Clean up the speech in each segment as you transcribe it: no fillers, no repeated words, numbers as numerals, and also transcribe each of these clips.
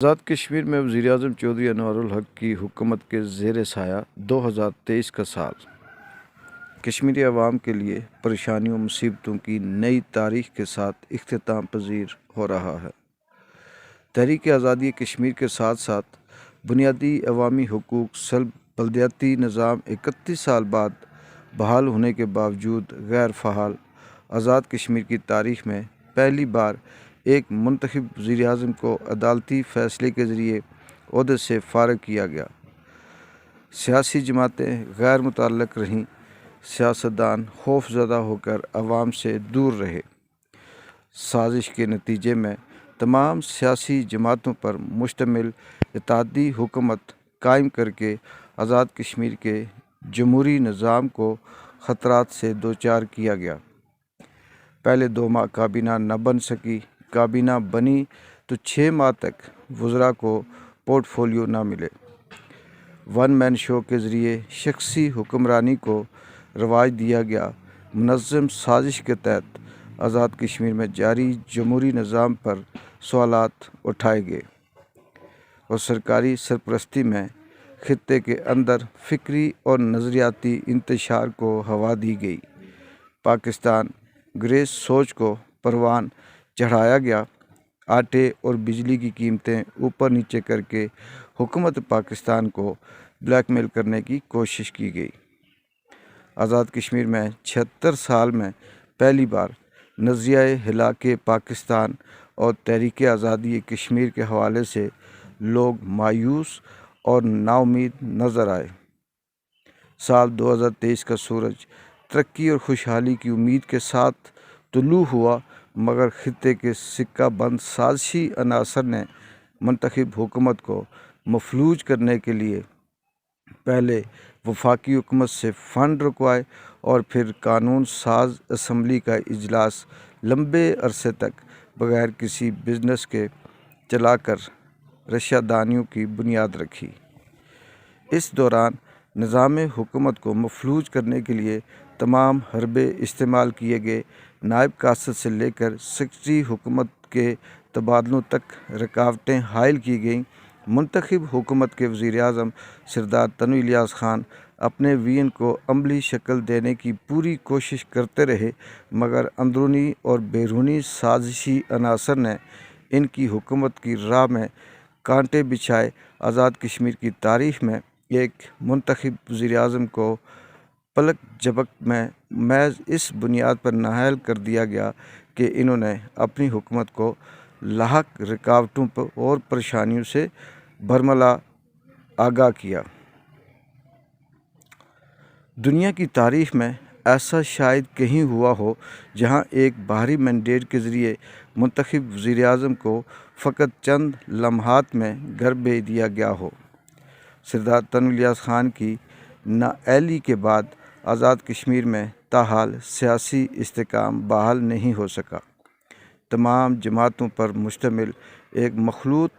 آزاد کشمیر میں وزیر اعظم چودھری انوار الحق کی حکومت کے زیر سایہ 2023 کا سال کشمیری عوام کے لیے پریشانیوں و مصیبتوں کی نئی تاریخ کے ساتھ اختتام پذیر ہو رہا ہے۔ تحریک آزادی کشمیر کے ساتھ ساتھ بنیادی عوامی حقوق سلب بلدیاتی نظام 31 سال بعد بحال ہونے کے باوجود غیر فعال آزاد کشمیر کی تاریخ میں پہلی بار ایک منتخب وزیر اعظم کو عدالتی فیصلے کے ذریعے عہدے سے فارغ کیا گیا۔ سیاسی جماعتیں غیر متعلق رہیں، سیاستدان خوف زدہ ہو کر عوام سے دور رہے۔ سازش کے نتیجے میں تمام سیاسی جماعتوں پر مشتمل اتحادی حکومت قائم کر کے آزاد کشمیر کے جمہوری نظام کو خطرات سے دوچار کیا گیا۔ پہلے 2 ماہ کابینہ نہ بن سکی، کابینہ بنی تو 6 ماہ تک وزراء کو پورٹ فولیو نہ ملے۔ ون مین شو کے ذریعے شخصی حکمرانی کو رواج دیا گیا۔ منظم سازش کے تحت آزاد کشمیر میں جاری جمہوری نظام پر سوالات اٹھائے گئے اور سرکاری سرپرستی میں خطے کے اندر فکری اور نظریاتی انتشار کو ہوا دی گئی۔ پاکستان گریز سوچ کو پروان چڑھایا گیا۔ آٹے اور بجلی کی قیمتیں اوپر نیچے کر کے حکومت پاکستان کو بلیک میل کرنے کی کوشش کی گئی۔ آزاد کشمیر میں 76 سال میں پہلی بار نظریہ ہلاک پاکستان اور تحریک آزادی کشمیر کے حوالے سے لوگ مایوس اور نا امید نظر آئے۔ سال 2023 کا سورج ترقی اور خوشحالی کی امید کے ساتھ طلوع ہوا، مگر خطے کے سکہ بند سازشی عناصر نے منتخب حکومت کو مفلوج کرنے کے لیے پہلے وفاقی حکومت سے فنڈ رکوائے اور پھر قانون ساز اسمبلی کا اجلاس لمبے عرصے تک بغیر کسی بزنس کے چلا کر رشوہ دانیوں کی بنیاد رکھی۔ اس دوران نظام حکومت کو مفلوج کرنے کے لیے تمام حربے استعمال کیے گئے۔ نائب قاصد سے لے کر سیکرٹری حکومت کے تبادلوں تک رکاوٹیں حائل کی گئیں۔ منتخب حکومت کے وزیر اعظم سردار تنوع الیاس خان اپنے وژن کو عملی شکل دینے کی پوری کوشش کرتے رہے، مگر اندرونی اور بیرونی سازشی عناصر نے ان کی حکومت کی راہ میں کانٹے بچھائے۔ آزاد کشمیر کی تاریخ میں ایک منتخب وزیر اعظم کو پلک جھپک میں محض اس بنیاد پر نااہل کر دیا گیا کہ انہوں نے اپنی حکومت کو لاحق رکاوٹوں اور پریشانیوں سے برملا آگاہ کیا۔ دنیا کی تاریخ میں ایسا شاید کہیں ہوا ہو جہاں ایک باہری مینڈیٹ کے ذریعے منتخب وزیر اعظم کو فقط چند لمحات میں گھر بھیج دیا گیا ہو۔ سردار تنوع الیاس خان کی نااہلی کے بعد آزاد کشمیر میں تاحال سیاسی استحکام بحال نہیں ہو سکا۔ تمام جماعتوں پر مشتمل ایک مخلوط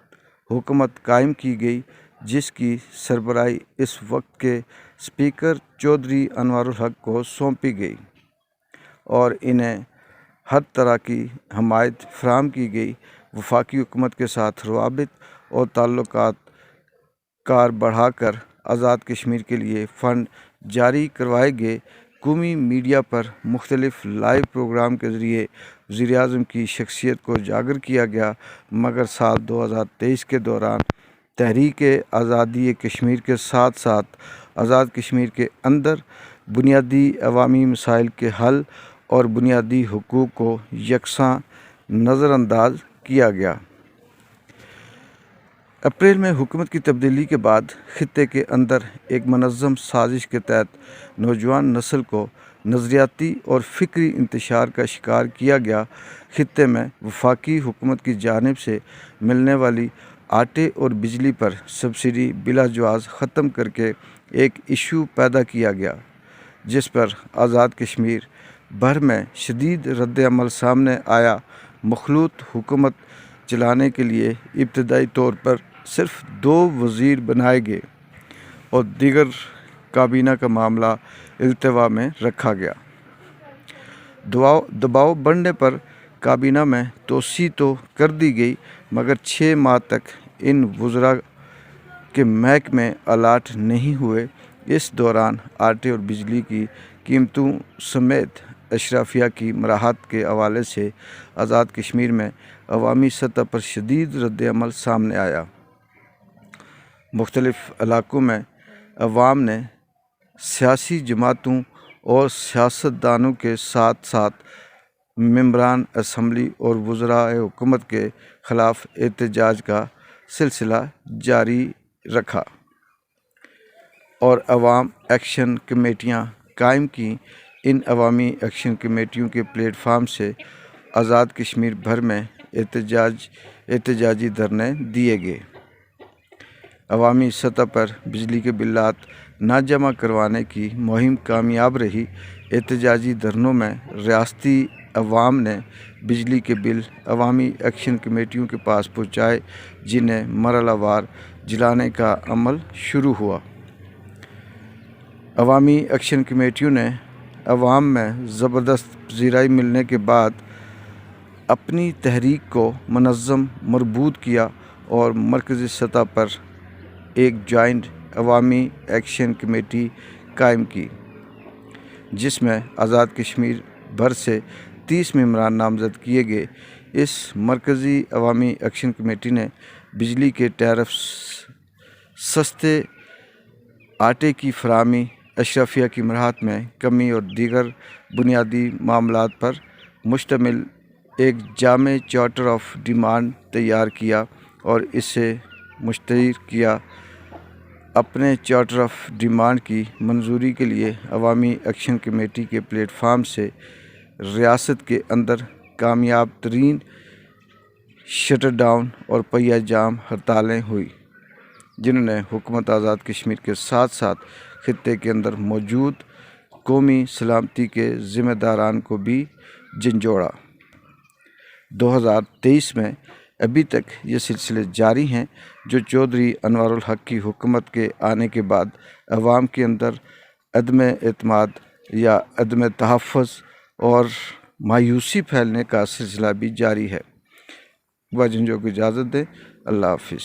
حکومت قائم کی گئی، جس کی سربراہی اس وقت کے اسپیکر چودھری انوار الحق کو سونپی گئی اور انہیں ہر طرح کی حمایت فراہم کی گئی۔ وفاقی حکومت کے ساتھ روابط اور تعلقات کار بڑھا کر آزاد کشمیر کے لیے فنڈ جاری کروائے گئے۔ قومی میڈیا پر مختلف لائیو پروگرام کے ذریعے وزیر اعظم کی شخصیت کو اجاگر کیا گیا، مگر سال 2023 کے دوران تحریک آزادی کشمیر کے ساتھ ساتھ آزاد کشمیر کے اندر بنیادی عوامی مسائل کے حل اور بنیادی حقوق کو یکساں نظر انداز کیا گیا۔ اپریل میں حکومت کی تبدیلی کے بعد خطے کے اندر ایک منظم سازش کے تحت نوجوان نسل کو نظریاتی اور فکری انتشار کا شکار کیا گیا۔ خطے میں وفاقی حکومت کی جانب سے ملنے والی آٹے اور بجلی پر سبسڈی بلا جواز ختم کر کے ایک ایشو پیدا کیا گیا، جس پر آزاد کشمیر بھر میں شدید رد عمل سامنے آیا۔ مخلوط حکومت چلانے کے لیے ابتدائی طور پر صرف 2 وزیر بنائے گئے اور دیگر کابینہ کا معاملہ التوا میں رکھا گیا۔ دباؤ بڑھنے پر کابینہ میں توسیع تو کر دی گئی، مگر 6 ماہ تک ان وزراء کے محکمے الاٹ نہیں ہوئے۔ اس دوران آٹے اور بجلی کی قیمتوں سمیت اشرافیہ کی مراحت کے حوالے سے آزاد کشمیر میں عوامی سطح پر شدید رد عمل سامنے آیا۔ مختلف علاقوں میں عوام نے سیاسی جماعتوں اور سیاستدانوں کے ساتھ ساتھ ممبران اسمبلی اور وزراء حکومت کے خلاف احتجاج کا سلسلہ جاری رکھا اور عوام ایکشن کمیٹیاں قائم کیں۔ ان عوامی ایکشن کمیٹیوں کے پلیٹ فارم سے آزاد کشمیر بھر میں احتجاجی دھرنے دیے گئے۔ عوامی سطح پر بجلی کے بلات نہ جمع کروانے کی مہم کامیاب رہی۔ احتجاجی دھرنوں میں ریاستی عوام نے بجلی کے بل عوامی ایکشن کمیٹیوں کے پاس پہنچائے، جنہیں مرحلہ وار جلانے کا عمل شروع ہوا۔ عوامی ایکشن کمیٹیوں نے عوام میں زبردست پذیرائی ملنے کے بعد اپنی تحریک کو منظم مربوط کیا اور مرکزی سطح پر ایک جوائنٹ عوامی ایکشن کمیٹی قائم کی، جس میں آزاد کشمیر بھر سے 30 ممبران نامزد کیے گئے۔ اس مرکزی عوامی ایکشن کمیٹی نے بجلی کے ٹیرف، سستے آٹے کی فراہمی، اشرافیہ کی مراحت میں کمی اور دیگر بنیادی معاملات پر مشتمل ایک جامع چارٹر آف ڈیمانڈ تیار کیا اور اسے مشتہر کیا۔ اپنے چارٹر آف ڈیمانڈ کی منظوری کے لیے عوامی ایکشن کمیٹی کے پلیٹ فارم سے ریاست کے اندر کامیاب ترین شٹر ڈاؤن اور پہیہ جام ہڑتالیں ہوئیں، جنہوں نے حکومت آزاد کشمیر کے ساتھ ساتھ خطے کے اندر موجود قومی سلامتی کے ذمہ داران کو بھی جھنجھوڑا۔ 2023 میں ابھی تک یہ سلسلے جاری ہیں، جو چودھری انوار الحق کی حکومت کے آنے کے بعد عوام کے اندر عدم اعتماد یا عدم تحفظ اور مایوسی پھیلنے کا سلسلہ بھی جاری ہے۔ واجن جو کو اجازت دیں، اللہ حافظ۔